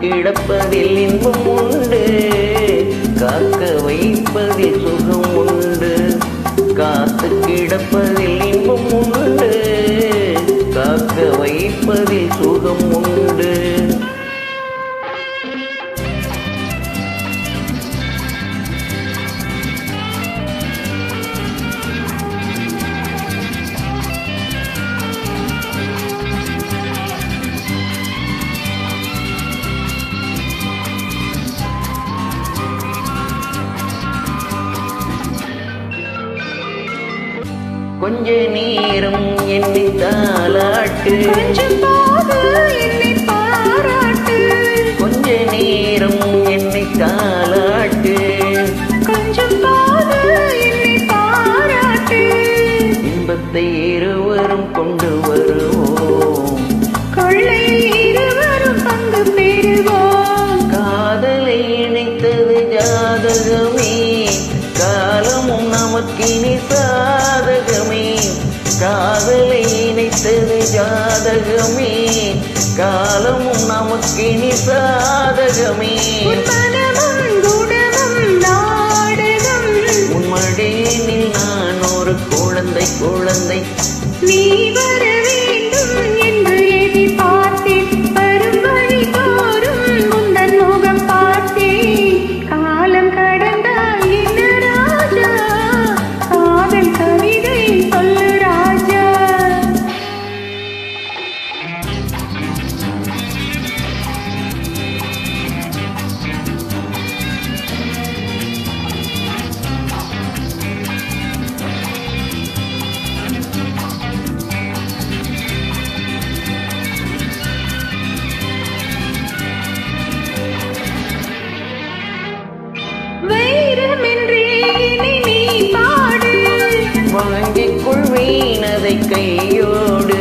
கிடப்பதில் இன்பம் உண்டு, காக்க வைப்பதில் சுகம் உண்டு. காத்து கிடப்பதில் இன்பம் உண்டு, காக்க வைப்பதில் சுகம் உண்டு. கொஞ்ச நேரம் என்னை தாலாட்டு, என்னை பாராட்டு. கொஞ்ச நேரம் என்னை தாலாட்டு, கொஞ்சம் என்னை பாராட்டு. இன்பத்தை இருவரும் கொண்டு வருவோம், கொள்ளையில் இருவரும் பங்கு பெறுவோம். காதலை இணைத்தது ஜாதகமே, காலமும் நமக்கினி சாதகமே. காதலை இணைத்தது ஜாதகமே, காலமும் நமக்கினி சாதகமே. மனமும் குணமும் நாடகம், உன்மடியினில் நான் ஒரு குழந்தை குழந்தை. நீ வர வேண்டும் என்று எதிர்பார்த்தேன், வரும் வழி தோறும் உந்தன் முகம் பார்த்தேன். காலம் கடந்தால் என்ன ராஜா, காதல் கவிதை சொல்லு ராஜா. வைரமின்றி நீ பாடு, வாங்கிக் கொள்வேன் அதை கையோடு.